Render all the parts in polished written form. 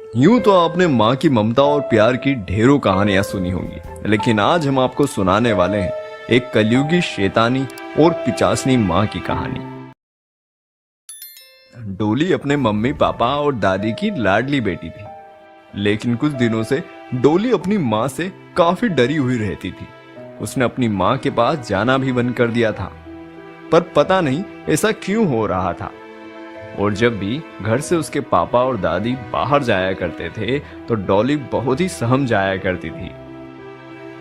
यूं तो आपने माँ की ममता और प्यार की ढेरों कहानियां सुनी होंगी, लेकिन आज हम आपको सुनाने वाले हैं एक कलयुगी शैतानी और पिचासनी माँ की कहानी। डोली अपने मम्मी पापा और दादी की लाडली बेटी थी, लेकिन कुछ दिनों से डोली अपनी माँ से काफी डरी हुई रहती थी। उसने अपनी माँ के पास जाना भी बंद कर दिया था, पर पता नहीं ऐसा क्यों हो रहा था। और जब भी घर से उसके पापा और दादी बाहर जाया करते थे तो डॉली बहुत ही सहम जाया करती थी।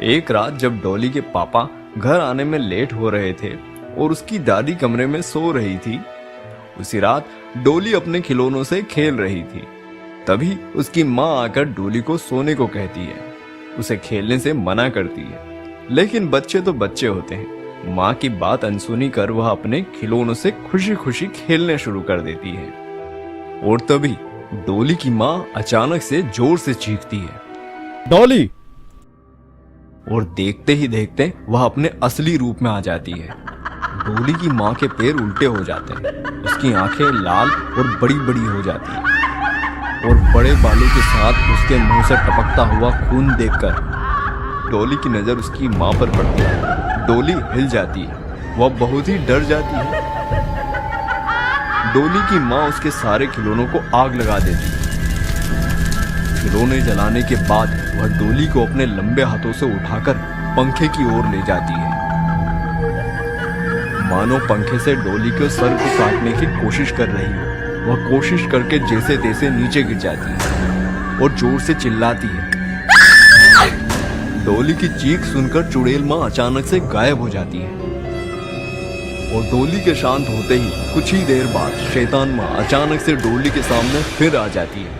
एक रात जब डॉली के पापा घर आने में लेट हो रहे थे और उसकी दादी कमरे में सो रही थी, उसी रात डॉली अपने खिलौनों से खेल रही थी। तभी उसकी माँ आकर डॉली को सोने को कहती है, उसे खेलने से मना करती है, लेकिन बच्चे तो बच्चे होते हैं। माँ की बात अनसुनी कर वह अपने खिलौनों से खुशी खुशी खेलने शुरू कर देती है। और तभी डॉली की माँ अचानक से जोर से चीखती है, डॉली! और देखते ही देखते वह अपने असली रूप में आ जाती है। डॉली की माँ के पैर उल्टे हो जाते हैं, उसकी आंखें लाल और बड़ी बड़ी हो जाती हैं और बड़े बालों के साथ उसके मुंह से टपकता हुआ खून देखकर डॉली की नजर उसकी माँ पर पड़ती है। डॉली हिल जाती है, वह बहुत ही डर जाती है। डॉली की माँ उसके सारे खिलौनों को आग लगा देती है। खिलौने जलाने के बाद वह डॉली को अपने लंबे हाथों से उठाकर पंखे की ओर ले जाती है। मानो पंखे से डॉली के सर को काटने की कोशिश कर रही हो। वह कोशिश करके जैसे तैसे नीचे गिर जाती है और जोर से चिल्लाती है। डॉली की चीख सुनकर चुड़ैल माँ अचानक से गायब हो जाती है और डॉली के शांत होते ही कुछ ही देर बाद शैतान माँ अचानक से डॉली के सामने फिर आ जाती है।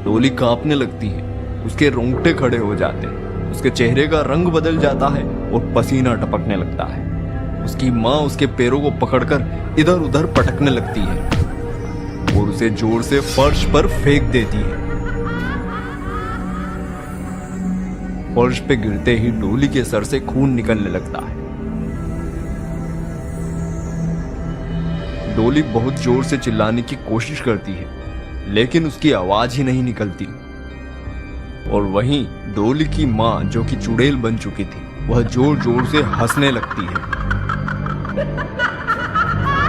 डॉली कांपने लगती है, उसके रोंगटे खड़े हो जाते हैं, उसके चेहरे का रंग बदल जाता है और पसीना टपकने लगता है। उसकी माँ उसके पैरों को पकड़कर इधर उधर पटकने लगती है और उसे जोर से फर्श पर फेंक देती है। फर्श पे गिरते ही डॉली के सर से खून निकलने लगता है। डॉली बहुत जोर से चिल्लाने की कोशिश करती है, लेकिन उसकी आवाज ही नहीं निकलती। और वहीं डॉली की माँ, जो कि चुड़ैल बन चुकी थी, वह जोर जोर से हंसने लगती है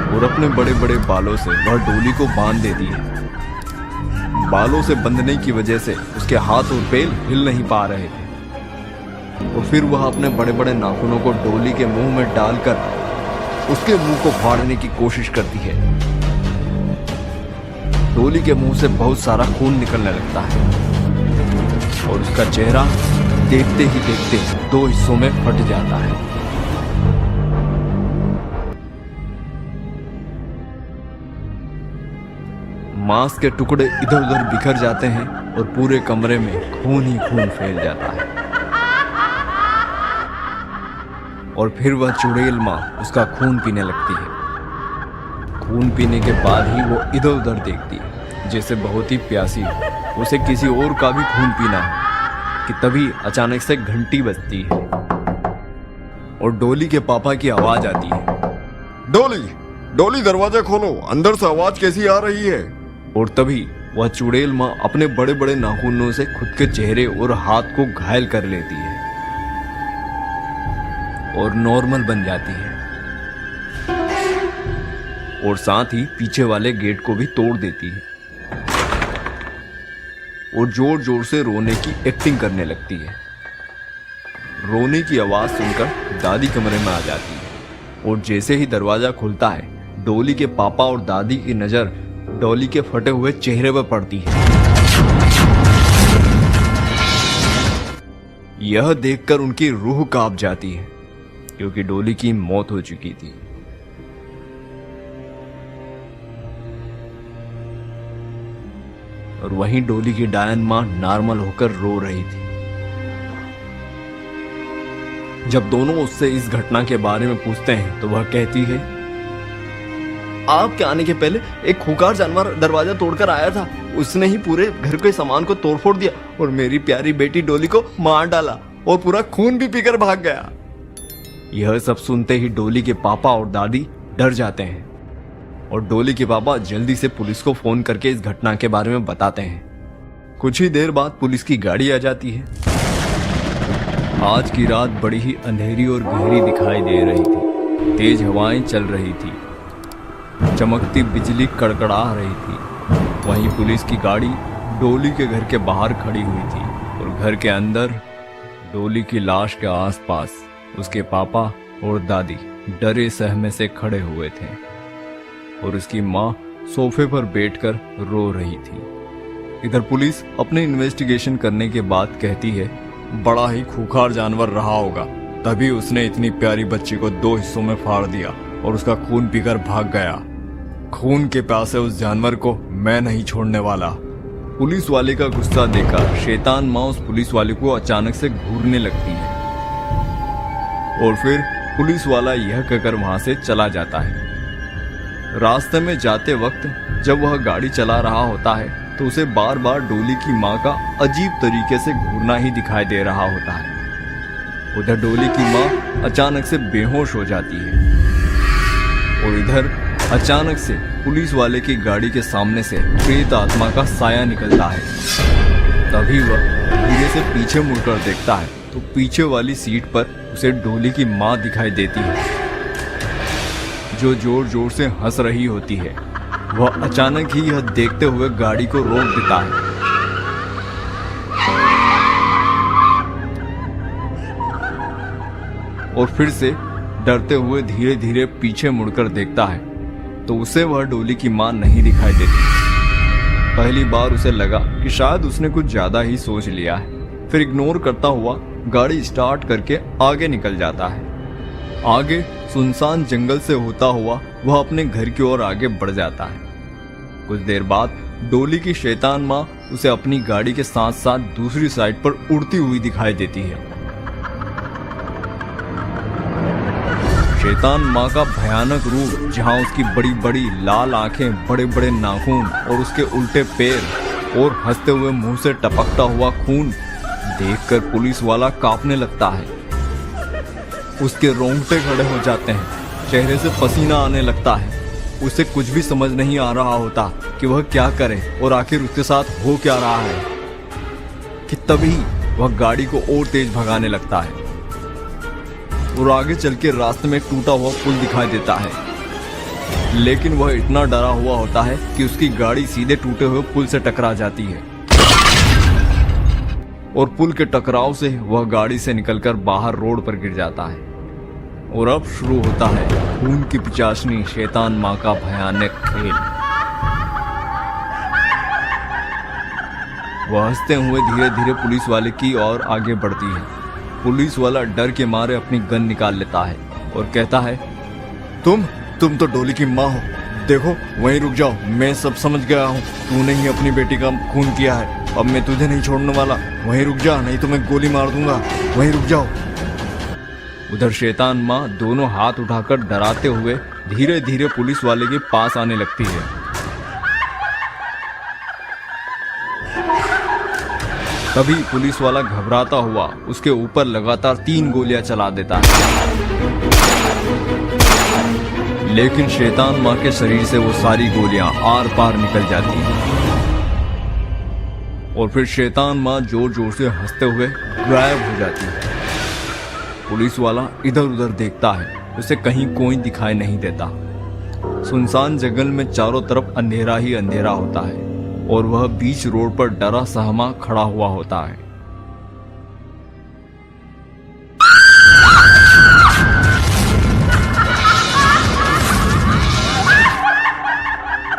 और अपने बड़े बड़े बालों से वह डॉली को बांध देती है। बालों से बंधने की वजह से उसके हाथ और पैर हिल नहीं पा रहे थे। और फिर वह अपने बड़े बड़े नाखूनों को डॉली के मुंह में डालकर उसके मुंह को फाड़ने की कोशिश करती है। डॉली के मुंह से बहुत सारा खून निकलने लगता है और उसका चेहरा देखते ही देखते दो हिस्सों में फट जाता है। मांस के टुकड़े इधर उधर बिखर जाते हैं और पूरे कमरे में खून ही खून फैल जाता है। और फिर वह चुड़ैल माँ उसका खून पीने लगती है। खून पीने के बाद ही वो इधर उधर देखती है, जैसे बहुत ही प्यासी हो, उसे किसी और का भी खून पीना हो। कि तभी अचानक से घंटी बजती है और डॉली के पापा की आवाज आती है, डॉली, डॉली दरवाजा खोलो, अंदर से आवाज कैसी आ रही है। और तभी वह चुड़ैल माँ अपने बड़े बड़े नाखूनों से खुद के चेहरे और हाथ को घायल कर लेती है और नॉर्मल बन जाती है और साथ ही पीछे वाले गेट को भी तोड़ देती है और जोर जोर से रोने की एक्टिंग करने लगती है। रोने की आवाज सुनकर दादी कमरे में आ जाती है और जैसे ही दरवाजा खुलता है, डॉली के पापा और दादी की नजर डॉली के फटे हुए चेहरे पर पड़ती है। यह देखकर उनकी रूह कांप जाती है, क्योंकि डॉली की मौत हो चुकी थी। और वहीं डॉली की डायन मां नॉर्मल होकर रो रही थी। जब दोनों उससे इस घटना के बारे में पूछते हैं तो वह कहती है, आपके आने के पहले एक खूंखार जानवर दरवाजा तोड़कर आया था। उसने ही पूरे घर के सामान को तोड़फोड़ दिया और मेरी प्यारी बेटी डॉली को मार डाला और पूरा खून भी पीकर भाग गया। यह सब सुनते ही डॉली के पापा और दादी डर जाते हैं और डोली के पापा जल्दी से पुलिस को फोन करके इस घटना के बारे में बताते हैं। कुछ ही देर बाद पुलिस की गाड़ी आ जाती है। आज की रात बड़ी ही अंधेरी और गहरी दिखाई दे रही थी। तेज हवाएं चल रही थी, चमकती बिजली कड़कड़ा रही थी। वहीं पुलिस की गाड़ी डोली के घर के बाहर खड़ी हुई थी और घर के अंदर डोली की लाश के आसपास उसके पापा और दादी डरे सहमे से खड़े हुए थे और उसकी माँ सोफे पर बैठकर रो रही थी। इधर पुलिस अपने इन्वेस्टिगेशन करने के बाद कहती है, बड़ा ही खूंखार जानवर रहा होगा, तभी उसने इतनी प्यारी बच्ची को 2 हिस्सों में फाड़ दिया और उसका खून पीकर भाग गया। खून के प्यासे उस जानवर को मैं नहीं छोड़ने वाला। पुलिस वाले का गुस्सा देखकर शैतान माँ उस पुलिस वाले को अचानक से घूरने लगती है और फिर पुलिस वाला यह कहकर वहां से चला जाता है। रास्ते में जाते वक्त जब वह गाड़ी चला रहा होता है तो उसे बार बार डोली की माँ का अजीब तरीके से घूरना ही दिखाई दे रहा होता है। उधर डोली की माँ अचानक से बेहोश हो जाती है और इधर अचानक से पुलिस वाले की गाड़ी के सामने से प्रेत आत्मा का साया निकलता है। तभी वह धीरे से पीछे मुड़कर देखता है तो पीछे वाली सीट पर उसे डोली की माँ दिखाई देती है, जो जोर जोर से हंस रही होती है। वह अचानक ही यह देखते हुए गाड़ी को रोक देता है। और फिर से डरते हुए धीरे धीरे पीछे मुड़कर देखता है तो उसे वह डोली की मां नहीं दिखाई देती। पहली बार उसे लगा कि शायद उसने कुछ ज्यादा ही सोच लिया है। फिर इग्नोर करता हुआ गाड़ी स्टार्ट करके आगे निकल जाता है। आगे सुनसान जंगल से होता हुआ वह अपने घर की ओर आगे बढ़ जाता है। कुछ देर बाद डोली की शैतान माँ उसे अपनी गाड़ी के साथ साथ दूसरी साइड पर उड़ती हुई दिखाई देती है। शैतान माँ का भयानक रूप, जहाँ उसकी बड़ी बड़ी लाल आंखें, बड़े बड़े नाखून और उसके उल्टे पैर और हंसते हुए मुंह से टपकता हुआ खून देखकर पुलिस वाला कांपने लगता है। उसके रोंगटे खड़े हो जाते हैं, चेहरे से पसीना आने लगता है। उसे कुछ भी समझ नहीं आ रहा होता कि वह क्या करे और आखिर उसके साथ हो क्या रहा है कि तभी वह गाड़ी को और तेज भगाने लगता है और आगे चल के रास्ते में एक टूटा हुआ पुल दिखाई देता है। लेकिन वह इतना डरा हुआ होता है कि उसकी गाड़ी सीधे टूटे हुए पुल से टकरा जाती है और पुल के टकराव से वह गाड़ी से निकलकर बाहर रोड पर गिर जाता है। और अब शुरू होता है खून की पिचासनी शैतान माँ का भयानक खेल। वह हंसते हुए धीरे धीरे पुलिस वाले की ओर आगे बढ़ती है। पुलिस वाला डर के मारे अपनी गन निकाल लेता है और कहता है, तुम तो डोली की माँ हो, देखो वहीं रुक जाओ, मैं सब समझ गया हूँ। तूने ही अपनी बेटी का खून किया है, अब मैं तुझे नहीं छोड़ने वाला। वहीं रुक जा, नहीं तो मैं गोली मार दूंगा, वहीं रुक जाओ। उधर शैतान माँ दोनों हाथ उठाकर डराते हुए धीरे धीरे पुलिस वाले के पास आने लगती है। तभी पुलिस वाला घबराता हुआ उसके ऊपर लगातार 3 गोलियां चला देता है, लेकिन शैतान माँ के शरीर से वो सारी गोलियां आर पार निकल जाती हैं और फिर शैतान माँ जोर जोर से हंसते हुए गायब हो जाती है। पुलिस वाला इधर उधर देखता है, उसे कहीं कोई दिखाई नहीं देता। सुनसान जंगल में चारों तरफ अंधेरा ही अंधेरा होता है और वह बीच रोड पर डरा सहमा खड़ा हुआ होता है।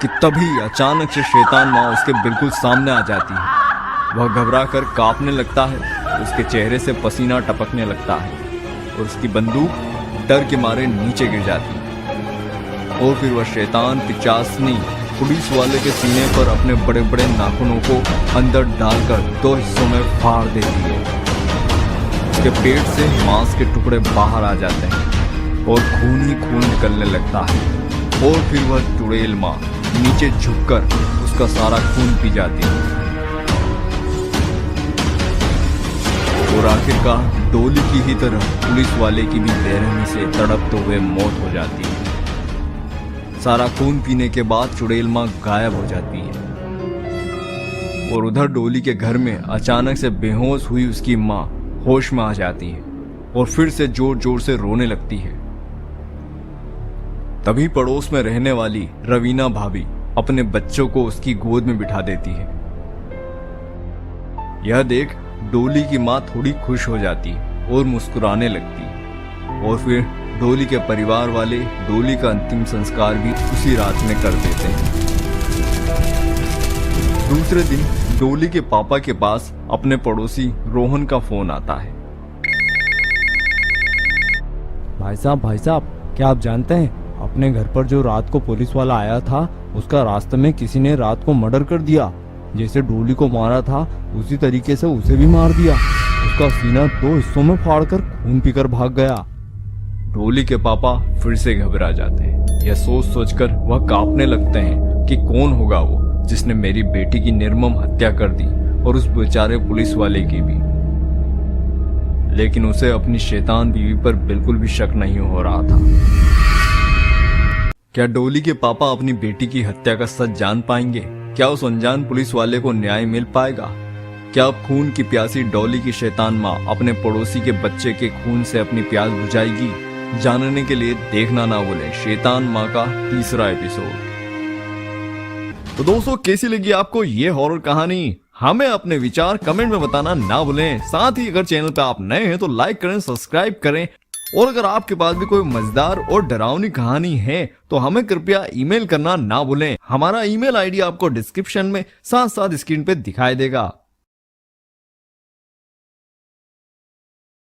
कि तभी अचानक से शैतान माँ उसके बिल्कुल सामने आ जाती है। वह घबरा कर कांपने लगता है, उसके चेहरे से पसीना टपकने लगता है और उसकी बंदूक डर के मारे नीचे गिर जाती है। और फिर वह शैतान पिचासनी पुलिस वाले के सीने पर अपने बड़े बड़े नाखूनों को अंदर डालकर 2 हिस्सों में फाड़ देती है। उसके पेट से मांस के टुकड़े बाहर आ जाते हैं और खून ही खून निकलने लगता है। और फिर वह चुड़ैल माँ नीचे झुककर उसका सारा खून पी जाती है और आखिरकार डोली की ही तरह पुलिस वाले की भी बेरहमी से तड़पते हुए मौत हो जाती है। सारा खून पीने के बाद चुड़ैल माँ गायब हो जाती है। और उधर डोली के घर में अचानक से बेहोश हुई उसकी माँ होश में आ जाती है और फिर से जोर जोर से रोने लगती है। तभी पड़ोस में रहने वाली रवीना भाभी अपने बच्चों को उसकी गोद में बिठा देती है। यह देख डोली की माँ थोड़ी खुश हो जाती और मुस्कुराने लगती और फिर डोली के परिवार वाले डोली का अंतिम संस्कार भी उसी रात में कर देते हैं। दूसरे दिन डोली के पापा के पास अपने पड़ोसी रोहन का फोन आता है। भाई साहब, क्या आप जानते हैं अपने घर पर जो रात को पुलिस वाला आया था उसका रास्ते में किसी ने रात को मर्डर कर दिया। जैसे डोली को मारा था उसी तरीके से उसे भी मार दिया। उसका सीना 2 हिस्सों में फाड़कर खून पीकर भाग गया। डोली के पापा फिर से घबरा जाते हैं। यह सोच सोचकर वह कांपने लगते हैं कि कौन होगा वो जिसने मेरी बेटी की निर्मम हत्या कर दी और उस बेचारे पुलिस वाले की भी। लेकिन उसे अपनी शैतान बीवी पर बिल्कुल भी शक नहीं हो रहा था। क्या डोली के पापा अपनी बेटी की हत्या का सच जान पाएंगे? क्या उस अनजान पुलिस वाले को न्याय मिल पाएगा? क्या अब खून की प्यासी डोली की शैतान माँ अपने पड़ोसी के बच्चे के खून से अपनी प्यास बुझाएगी? जानने के लिए देखना ना भूलें शैतान माँ का 3रा एपिसोड। तो दोस्तों, कैसी लगी आपको ये हॉरर कहानी? हमें अपने विचार कमेंट में बताना ना भूलें। साथ ही अगर चैनल पे आप नए हैं तो लाइक करें, सब्सक्राइब करें। और अगर आपके पास भी कोई मजेदार और डरावनी कहानी है तो हमें कृपया ईमेल करना ना भूलें। हमारा ईमेल आईडी आपको डिस्क्रिप्शन में साथ साथ स्क्रीन पे दिखाई देगा।